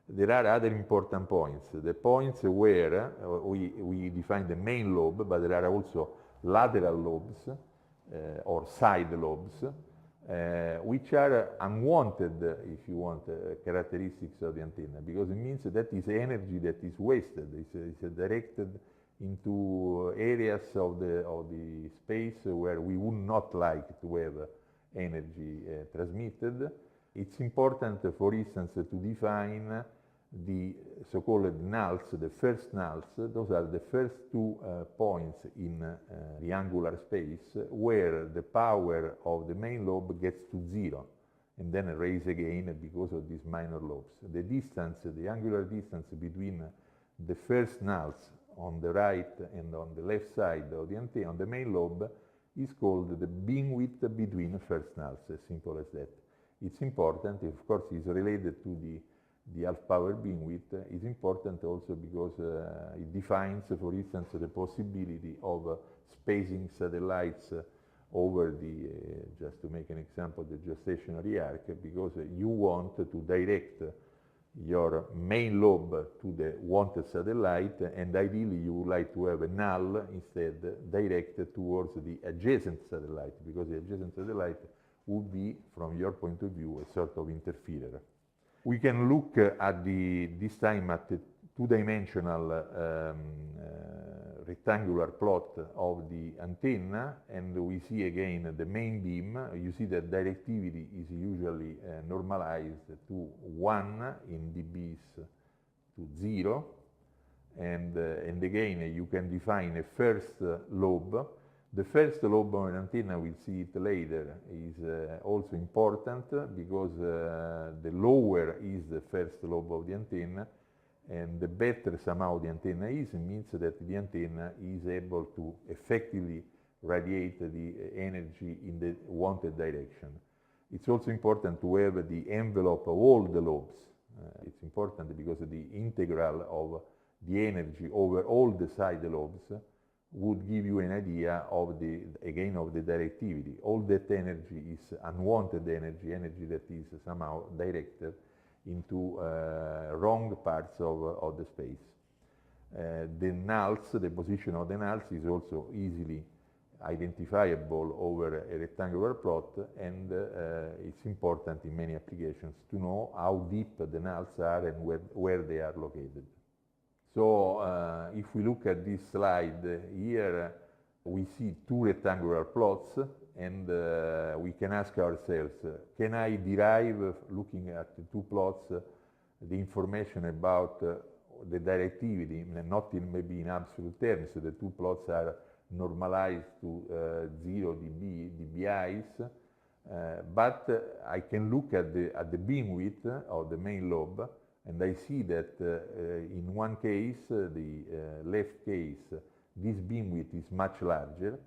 There are other important points. The points where we define the main lobe, but there are also lateral lobes or side lobes, which are unwanted, if you want, characteristics of the antenna, because it means that is energy that is wasted. It's directed into areas of the space where we would not like to have energy transmitted. It's important, for instance, to define the so-called nulls, the first nulls. Those are the first two points in the angular space where the power of the main lobe gets to zero and then raise again because of these minor lobes. The distance, the angular distance between the first nulls on the right and on the left side of the antenna, on the main lobe, is called the beam width between first nulls, as simple as that. It's important, of course, it's related to the half power beam width. Is important also because it defines, for instance, the possibility of spacing satellites over the, just to make an example, the geostationary arc, because you want to direct your main lobe to the wanted satellite, and ideally you would like to have a null instead directed towards the adjacent satellite, because the adjacent satellite would be, from your point of view, a sort of interferer. We can look at this time at the two-dimensional rectangular plot of the antenna, and we see again the main beam. You see that directivity is usually normalized to 1 in dBs to 0, and again you can define a first lobe. The first lobe of an antenna, we'll see it later, is also important because the lower is the first lobe of the antenna, and the better somehow the antenna is, means that the antenna is able to effectively radiate the energy in the wanted direction. It's also important to have the envelope of all the lobes. It's important because the integral of the energy over all the side lobes would give you an idea of the directivity. All that energy is unwanted energy, energy that is somehow directed into wrong parts of the space. The nulls, the position of the nulls is also easily identifiable over a rectangular plot, and it's important in many applications to know how deep the nulls are and where they are located. So if we look at this slide here, we see two rectangular plots, and we can ask ourselves, can I derive, looking at the two plots, the information about the directivity, not maybe in absolute terms. So the two plots are normalized to 0 dBis, but I can look at the beam width of the main lobe, and I see that in one case, the left case, this beam width is much larger.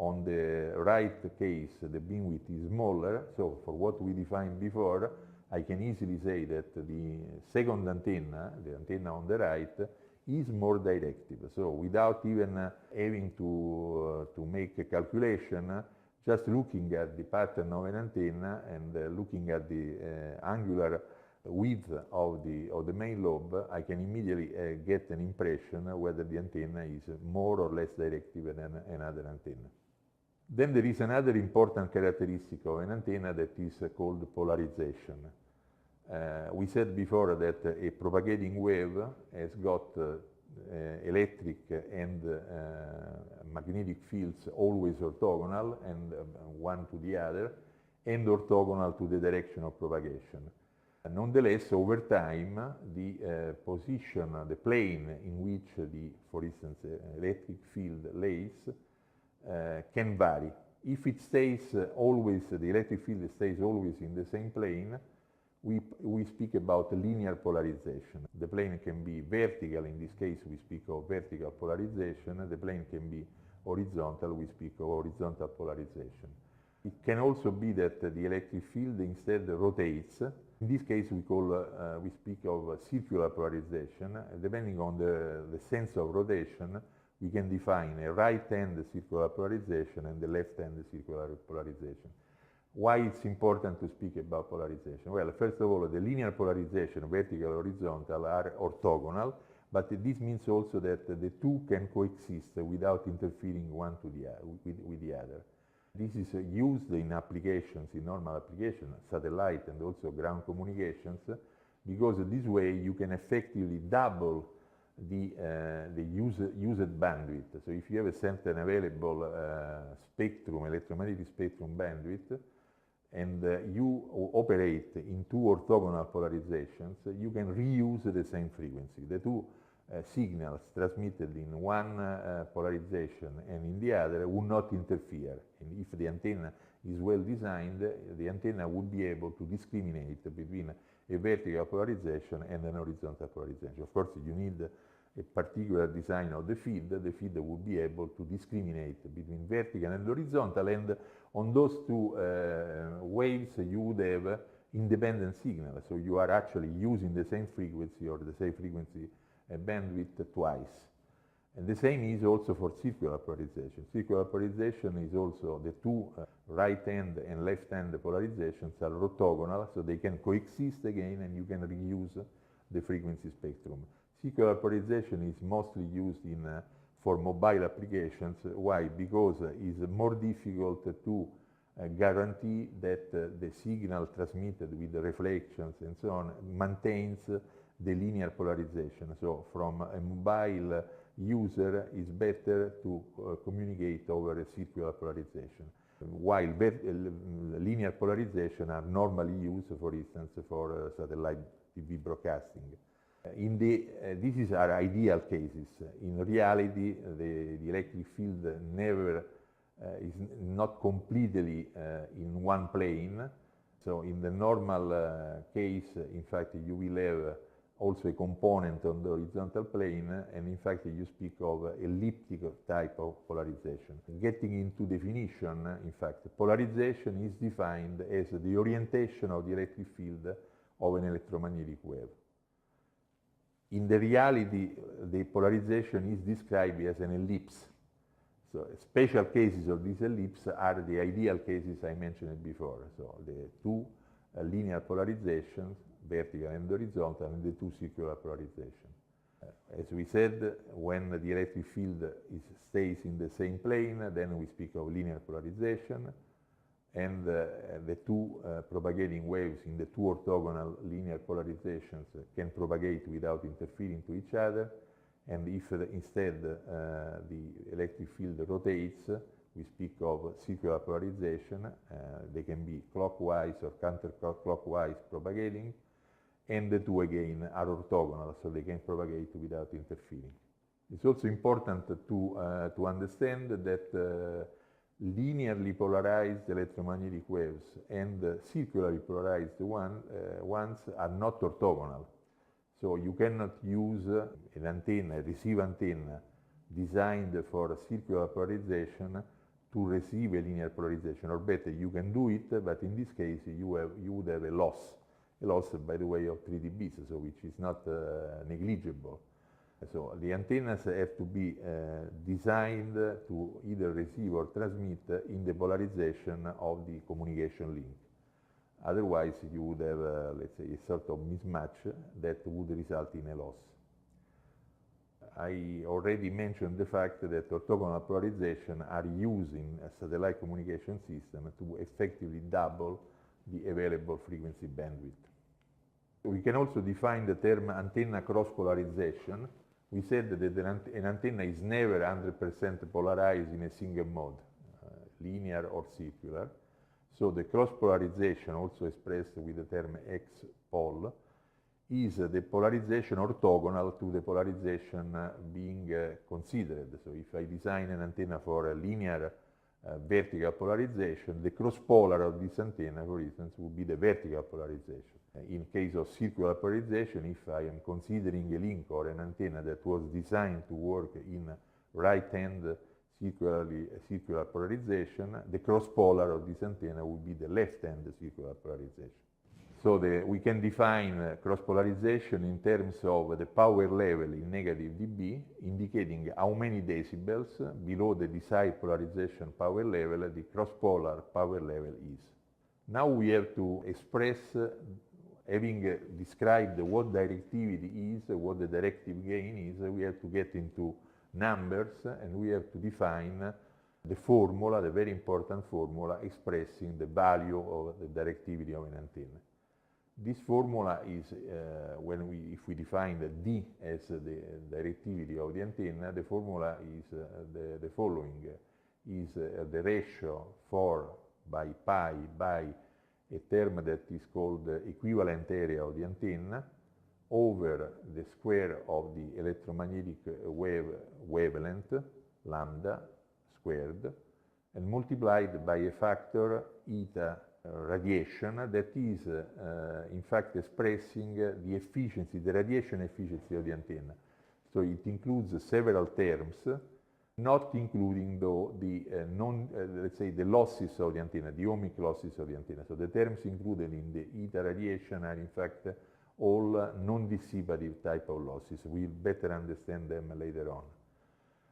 On the right case, the beam width is smaller. So for what we defined before, I can easily say that the second antenna, the antenna on the right, is more directive. So without even having to make a calculation, just looking at the pattern of an antenna and looking at the angular width of the main lobe, I can immediately get an impression whether the antenna is more or less directive than another antenna. Then there is another important characteristic of an antenna that is called polarization. We said before that a propagating wave has got electric and magnetic fields always orthogonal, and one to the other, and orthogonal to the direction of propagation. Nonetheless, over time, the position, the plane in which for instance, electric field lays can vary. If it stays always, the electric field stays always in the same plane, we speak about linear polarization. The plane can be vertical, in this case we speak of vertical polarization. The plane can be horizontal, we speak of horizontal polarization. It can also be that the electric field instead rotates. In this case we speak of circular polarization. Depending on the sense of rotation, we can define a right-hand circular polarization and the left-hand circular polarization. Why it's important to speak about polarization? Well, first of all, the linear polarization, vertical, horizontal, are orthogonal, but this means also that the two can coexist without interfering one to the, with the other. This is used in applications, in normal applications, satellite and also ground communications, because this way you can effectively double the used bandwidth. So if you have a certain available spectrum, electromagnetic spectrum bandwidth, and you operate in two orthogonal polarizations, you can reuse the same frequency. The two signals transmitted in one polarization and in the other would not interfere. And if the antenna is well designed, the antenna would be able to discriminate between a vertical polarization and an horizontal polarization. Of course, you need a particular design of the feed. The feed would be able to discriminate between vertical and horizontal, and on those two waves you would have independent signals. So you are actually using the same frequency or the same frequency bandwidth twice. And the same is also for circular polarization. Circular polarization is also the two right-hand and left-hand polarizations are orthogonal, so they can coexist again, and you can reuse the frequency spectrum. Circular polarization is mostly used in, for mobile applications. Why? Because it's more difficult to guarantee that the signal transmitted with the reflections and so on maintains the linear polarization. So from a mobile user, it's better to communicate over a circular polarization, while linear polarization are normally used, for instance, for satellite TV broadcasting. These are ideal cases. In reality, the electric field never is not completely in one plane. So in the normal case, in fact, you will have also a component on the horizontal plane, and in fact you speak of elliptic type of polarization. Getting into definition, in fact, polarization is defined as the orientation of the electric field of an electromagnetic wave. In the reality, the polarization is described as an ellipse. So special cases of this ellipse are the ideal cases I mentioned before. So the two linear polarizations, vertical and horizontal, and the two circular polarizations. As we said, when the electric field stays in the same plane, then we speak of linear polarization, and the two propagating waves in the two orthogonal linear polarizations can propagate without interfering to each other. And if instead the electric field rotates, we speak of circular polarization. They can be clockwise or counterclockwise propagating, and the two again are orthogonal, so they can propagate without interfering. It's also important to understand that linearly polarized electromagnetic waves and circularly polarized ones are not orthogonal. So you cannot use an antenna, a receive antenna designed for circular polarization to receive a linear polarization, or better, you can do it, but in this case you would have a loss by the way of 3 dB, so which is not negligible. So the antennas have to be designed to either receive or transmit in the polarization of the communication link. Otherwise, you would have, let's say, a sort of mismatch that would result in a loss. I already mentioned the fact that orthogonal polarization are used in a satellite communication system to effectively double the available frequency bandwidth. We can also define the term antenna cross-polarization. We said that an antenna is never 100% polarized in a single mode, linear or circular. So the cross-polarization, also expressed with the term X-pol, is the polarization orthogonal to the polarization being considered. So if I design an antenna for a linear vertical polarization, the cross-polar of this antenna, for instance, would be the vertical polarization. In case of circular polarization, if I am considering a link or an antenna that was designed to work in right-hand circular polarization, the cross-polar of this antenna would be the left-hand circular polarization. So we can define cross-polarization in terms of the power level in negative dB, indicating how many decibels below the desired polarization power level the cross-polar power level is. Now we have to express, having described what directivity is, what the directive gain is, we have to get into numbers and we have to define the formula, the very important formula expressing the value of the directivity of an antenna. This formula is, if we define the D as the directivity of the antenna, the formula is the following, is the ratio 4 by pi by a term that is called the equivalent area of the antenna over the square of the electromagnetic wavelength, lambda squared, and multiplied by a factor eta radiation that is in fact expressing the efficiency, the radiation efficiency of the antenna. So it includes several terms, not including though the let's say the losses of the antenna, the ohmic losses of the antenna. So the terms included in the eta radiation are in fact all non-dissipative type of losses. We'll better understand them later on.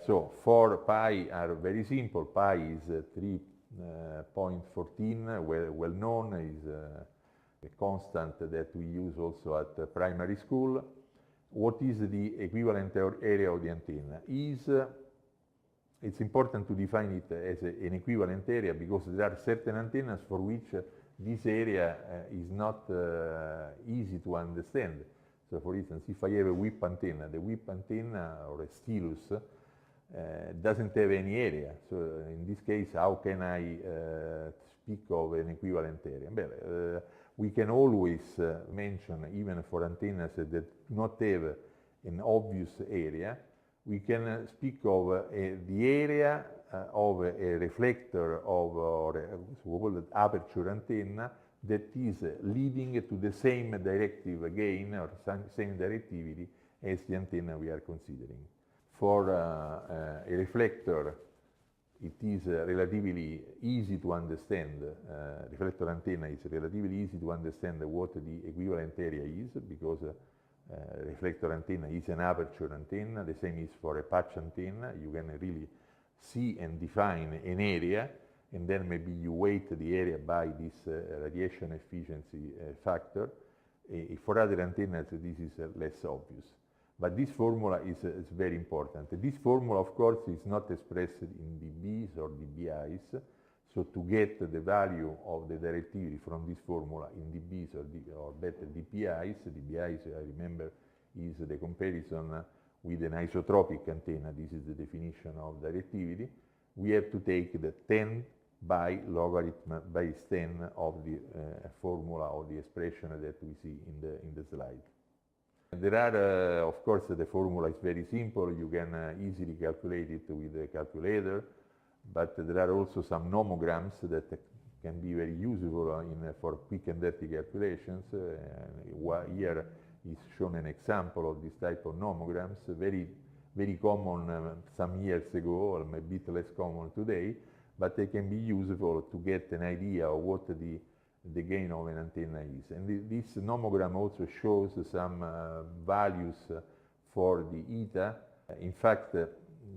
So for pi are very simple. Pi is 3.14, well known, is a constant that we use also at primary school. What is the equivalent area of the antenna? It's important to define it as an equivalent area because there are certain antennas for which this area is not easy to understand. So for instance, if I have a whip antenna, the whip antenna or a stylus doesn't have any area. So in this case, how can I speak of an equivalent area? Well, we can always mention, even for antennas that do not have an obvious area, we can speak of the area of a reflector of or a so-called aperture antenna that is leading to the same directive gain or same directivity as the antenna we are considering. For a reflector, it is relatively easy to understand, reflector antenna is relatively easy to understand what the equivalent area is because reflector antenna is an aperture antenna. The same is for a patch antenna. You can really see and define an area, and then maybe you weight the area by this radiation efficiency factor. For other antennas, this is less obvious. But this formula is very important. This formula, of course, is not expressed in dBs or dBis. So to get the value of the directivity from this formula in dBs or better dPis, dBis, I remember, is the comparison with an isotropic antenna. This is the definition of directivity. We have to take the 10 by logarithm base 10 of the formula or the expression that we see in the slide. There are, of course, the formula is very simple. You can easily calculate it with a calculator, but there are also some nomograms that can be very useful for quick and dirty calculations. Here is shown an example of this type of nomograms, very common some years ago, or maybe a bit less common today, but they can be useful to get an idea of what the gain of an antenna is. And this nomogram also shows some values for the eta. In fact,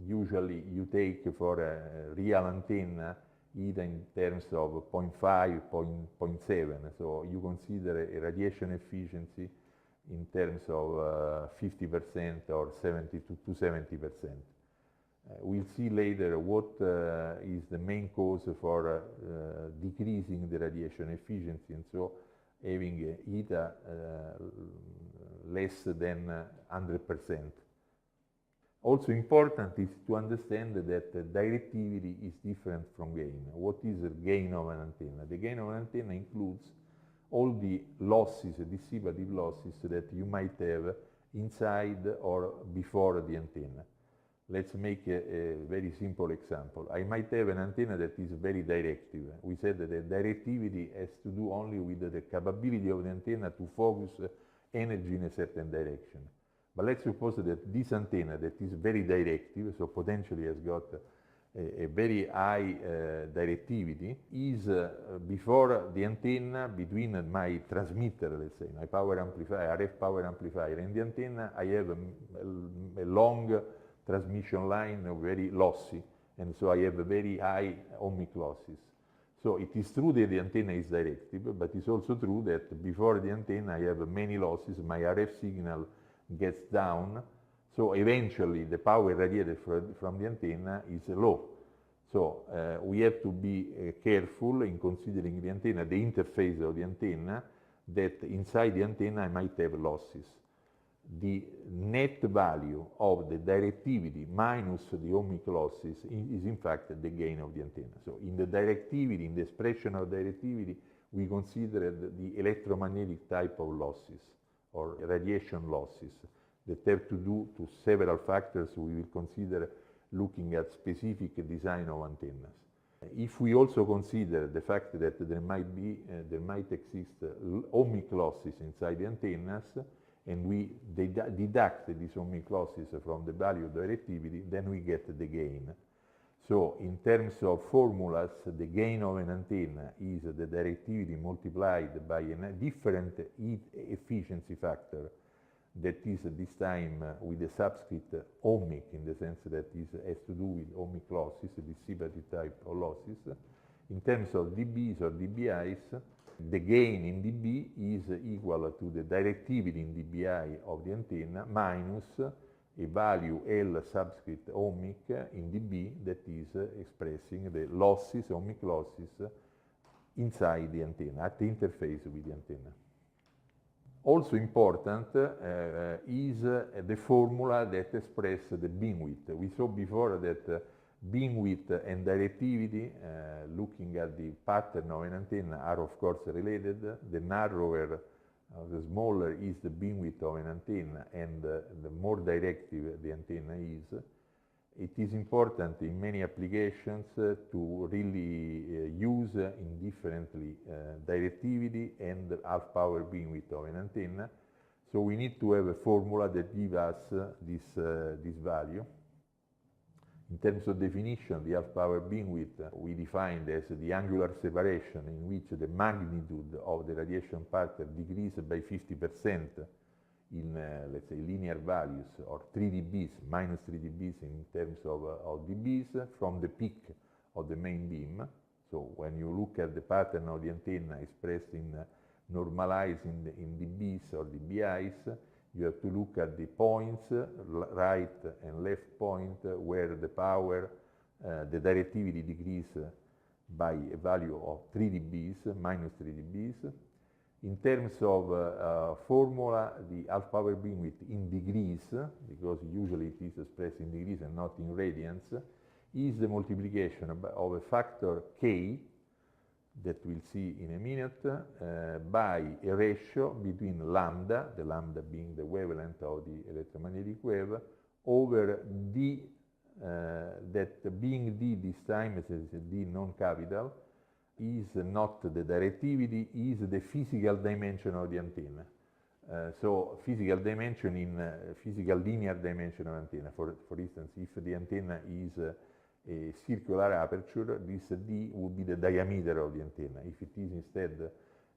usually you take for a real antenna eta in terms of 0.5, 0.7. So you consider a radiation efficiency in terms of 50% or 70 to 70%. We'll see later what is the main cause for decreasing the radiation efficiency, and so having eta less than 100%. Also important is to understand that directivity is different from gain. What is the gain of an antenna? The gain of an antenna includes all the losses, dissipative losses that you might have inside or before the antenna. Let's make a very simple example. I might have an antenna that is very directive. We said that the directivity has to do only with the capability of the antenna to focus energy in a certain direction. But let's suppose that this antenna that is very directive, so potentially has got a very high directivity, is before the antenna, between my transmitter, let's say, my power amplifier, RF power amplifier, and the antenna, I have a long transmission line, very lossy, and so I have a very high ohmic losses. So it is true that the antenna is directive, but it's also true that before the antenna I have many losses, my RF signal gets down, so eventually the power radiated from the antenna is low. So we have to be careful in considering the antenna, the interface of the antenna, that inside the antenna I might have losses. The net value of the directivity minus the ohmic losses is in fact the gain of the antenna. So in the directivity, in the expression of directivity, we considered the electromagnetic type of losses or radiation losses that have to do to several factors we will consider looking at specific design of antennas. If we also consider the fact that there might exist ohmic losses inside the antennas, and we deduct these ohmic losses from the value of directivity, then we get the gain. So in terms of formulas, the gain of an antenna is the directivity multiplied by a different efficiency factor that is this time with the subscript ohmic, in the sense that it has to do with ohmic losses, dissipative type of losses. In terms of dBs or dBis, the gain in dB is equal to the directivity in dBi of the antenna minus a value L subscript ohmic in dB that is expressing the losses, ohmic losses, inside the antenna, at the interface with the antenna. Also important is the formula that expresses the beamwidth. We saw before that beamwidth and directivity, looking at the pattern of an antenna, are of course related. The narrower, the smaller is the beamwidth of an antenna, and the more directive the antenna is. It is important in many applications to really use indifferently directivity and half power beamwidth of an antenna. So we need to have a formula that gives us this value. In terms of definition, the half power beamwidth we defined as the angular separation in which the magnitude of the radiation pattern decreases by 50% in, let's say, linear values, or 3 dBs, minus 3 dBs in terms of dBs from the peak of the main beam. So when you look at the pattern of the antenna expressed in normalized in dBs or dBis, you have to look at the points, right and left point, where the power, the directivity decreases by a value of 3 dBs, minus 3 dBs. In terms of formula, the half power beamwidth in degrees, because usually it is expressed in degrees and not in radians, is the multiplication of a factor k, that we'll see in a minute, by a ratio between lambda, the lambda being the wavelength of the electromagnetic wave, over d, that being d this time is a d non-capital, is not the directivity, is the physical dimension of the antenna. So physical dimension in physical linear dimension of antenna. For instance, if the antenna is a circular aperture, this d would be the diameter of the antenna. If it is instead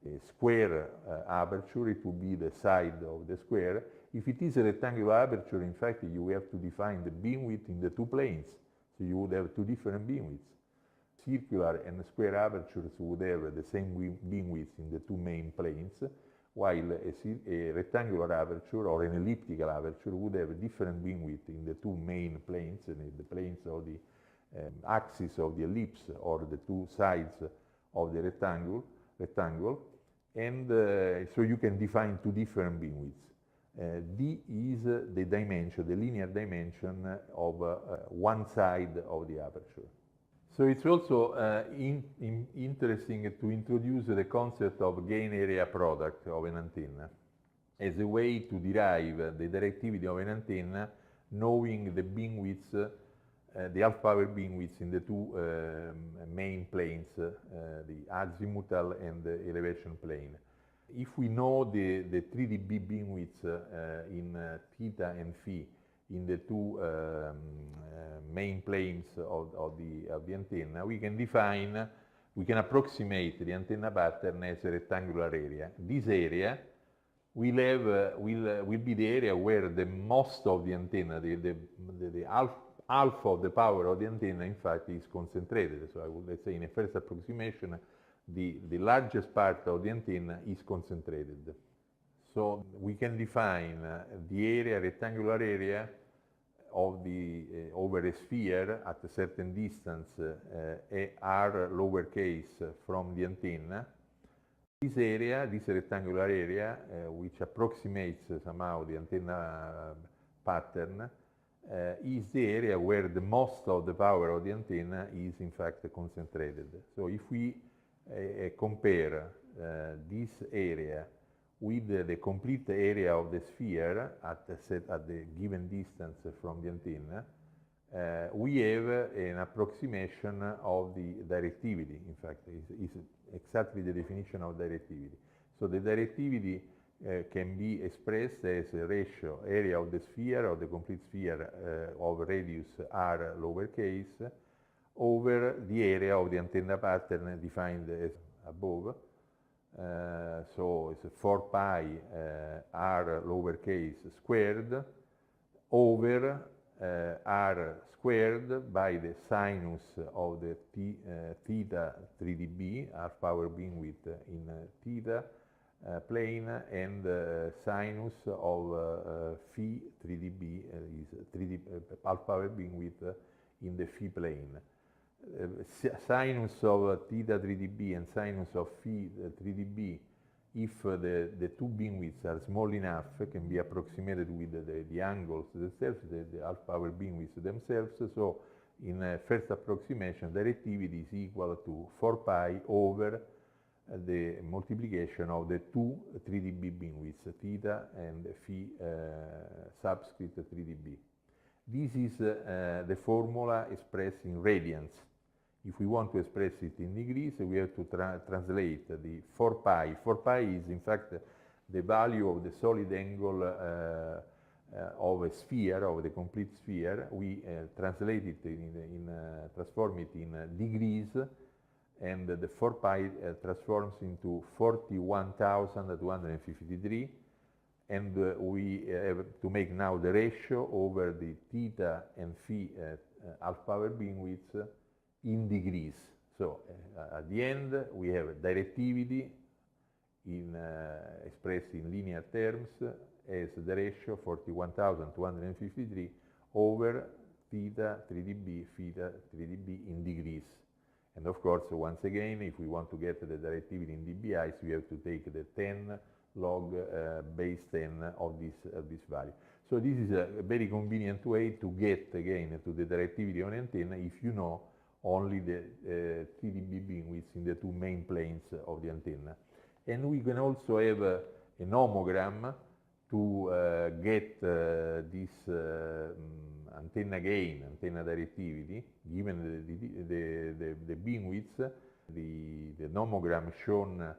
a square aperture, it would be the side of the square. If it is a rectangular aperture, in fact, you have to define the beamwidth in the two planes. So you would have two different beamwidths. Circular and square apertures would have the same beamwidth in the two main planes, while a rectangular aperture or an elliptical aperture would have a different beamwidth in the two main planes, in the planes of the axis of the ellipse or the two sides of the rectangle, and so you can define two different beamwidths. D is the dimension, the linear dimension of one side of the aperture. So it's also interesting to introduce the concept of gain area product of an antenna as a way to derive the directivity of an antenna, knowing the beamwidths, the half power beamwidths in the two main planes, the azimuthal and the elevation plane. If we know the 3 dB beamwidths in theta and phi in the two main planes of the antenna, we can approximate the antenna pattern as a rectangular area. This area will be the area where the most of the antenna, the half of the power of the antenna, in fact, is concentrated. So I would, let's say, in a first approximation, the largest part of the antenna is concentrated. So we can define the area, rectangular area, of the over a sphere at a certain distance, r lowercase from the antenna. This area, this rectangular area, which approximates somehow the antenna pattern, is the area where the most of the power of the antenna is in fact concentrated. So if we compare this area with the complete area of the sphere at the given distance from the antenna, we have an approximation of the directivity. In fact, is exactly the definition of directivity. So the directivity can be expressed as a ratio area of the sphere, of the complete sphere, of radius r lowercase, over the area of the antenna pattern defined as above. So it's 4 pi r lowercase squared over r squared by the sinus of the theta 3 dB, half power beamwidth in theta plane, and sinus of phi 3 dB is half power beamwidth in the phi plane. Sinus of theta 3 dB and sinus of phi 3 dB, if the two beamwidths are small enough, can be approximated with the angles themselves, the half power beamwidths themselves. So in first approximation, directivity is equal to 4 pi over the multiplication of the two 3 dB beamwidths, theta and phi subscript 3 dB. This is the formula expressed in radians. If we want to express it in degrees, we have to translate the 4 pi. 4 pi is, in fact, the value of the solid angle of a sphere, of the complete sphere. We translate it transform it in degrees, and the 4 pi transforms into 41,253. And we have to make now the ratio over the theta and phi half power beamwidths in degrees. So at the end, we have directivity expressed in linear terms as the ratio 41,253 over theta 3 dB, theta 3 dB in degrees. And of course, once again, if we want to get the directivity in dBIs, we have to take the 10 log base 10 of this value. So this is a very convenient way to get again to the directivity of an antenna if you know only the 3 dB beamwidths in the two main planes of the antenna. And we can also have a nomogram to get this antenna gain, antenna directivity, given the beamwidths. The nomogram shown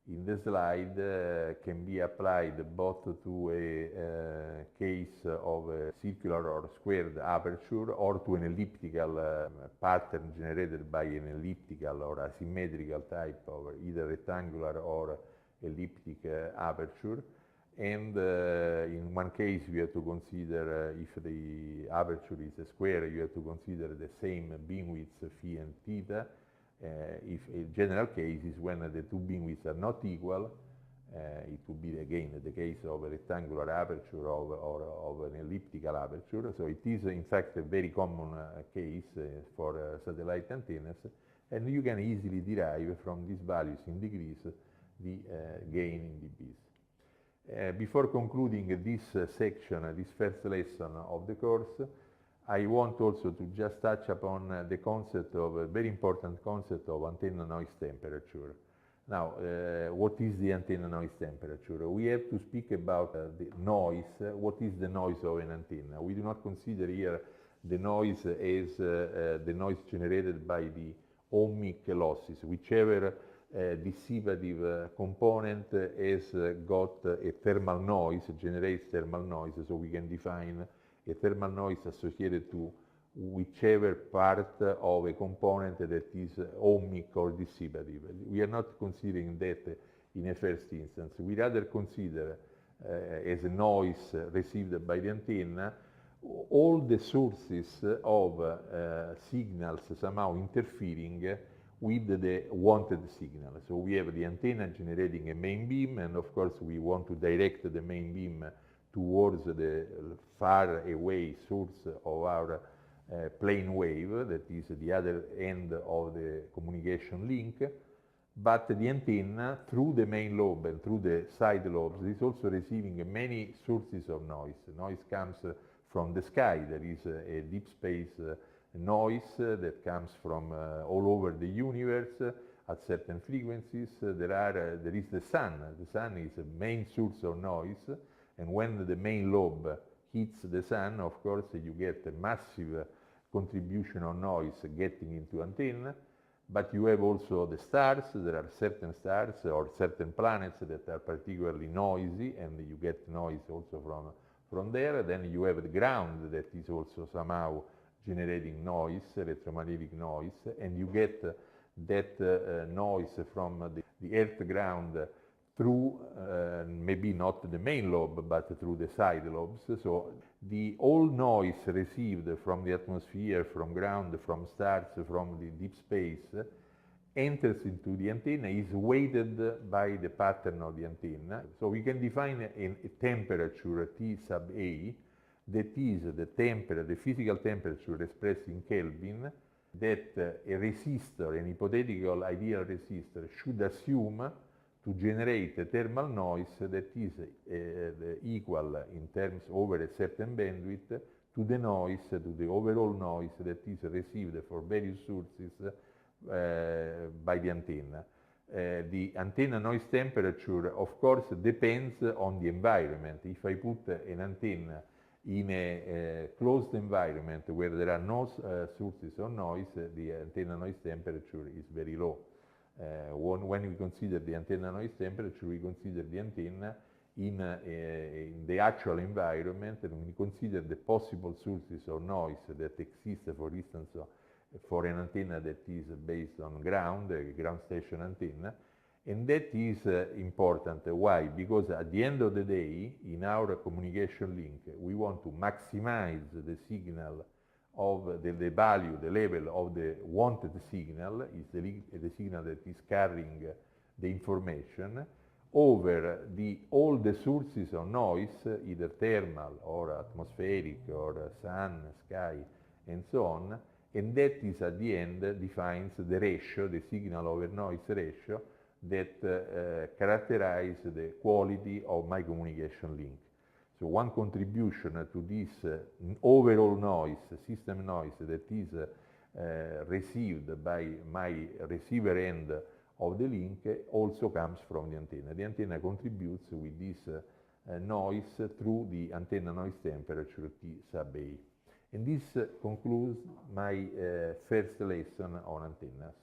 in the slide can be applied both to a case of a circular or squared aperture, or to an elliptical pattern generated by an elliptical or asymmetrical type of either rectangular or elliptic aperture. And in one case, we have to consider if the aperture is a square, you have to consider the same beamwidths phi and theta. If a general case is when the two beamwidths are not equal, it would be again the case of a rectangular aperture or of an elliptical aperture. So it is in fact a very common case for satellite antennas, and you can easily derive from these values in degrees the gain in dBs. Before concluding this section, this first lesson of the course, I want also to just touch upon the concept of a very important concept of antenna noise temperature. Now, what is the antenna noise temperature? We have to speak about the noise. What is the noise of an antenna? We do not consider here the noise as the noise generated by the ohmic losses. Whichever dissipative component has got a thermal noise, generates thermal noise, so we can define a thermal noise associated to whichever part of a component that is ohmic or dissipative. We are not considering that in a first instance. We rather consider as a noise received by the antenna all the sources of signals somehow interfering with the wanted signal. So we have the antenna generating a main beam, and of course we want to direct the main beam towards the far away source of our plane wave, that is the other end of the communication link. But the antenna, through the main lobe and through the side lobes, is also receiving many sources of noise. Noise comes from the sky. There is a deep space noise that comes from all over the universe at certain frequencies. There is the sun. The sun is a main source of noise, and when the main lobe hits the sun, of course, you get a massive contribution of noise getting into antenna. But you have also the stars. There are certain stars or certain planets that are particularly noisy, and you get noise also from there. Then you have the ground that is also somehow generating noise, electromagnetic noise, and you get that noise from the earth ground through maybe not the main lobe, but through the side lobes. So all noise received from the atmosphere, from ground, from stars, from the deep space, enters into the antenna, is weighted by the pattern of the antenna. So we can define a temperature T sub A, that is the physical temperature expressed in Kelvin, that a resistor, an hypothetical ideal resistor, should assume to generate a thermal noise that is equal in terms over a certain bandwidth to the noise, to the overall noise that is received for various sources by the antenna. The antenna noise temperature, of course, depends on the environment. If I put an antenna in a closed environment where there are no sources of noise, the antenna noise temperature is very low. When we consider the antenna noise temperature, we consider the antenna in the actual environment, and we consider the possible sources of noise that exist, for instance, for an antenna that is based on ground, a ground station antenna. And that is important. Why? Because at the end of the day, in our communication link, we want to maximize the signal of the value, the level of the wanted signal, is the signal that is carrying the information, over all the sources of noise, either thermal or atmospheric or sun, sky, and so on. And that is at the end defines the ratio, the signal over noise ratio, that characterize the quality of my communication link. So one contribution to this overall noise, system noise, that is received by my receiver end of the link also comes from the antenna. The antenna contributes with this noise through the antenna noise temperature T sub A. And this concludes my first lesson on antennas.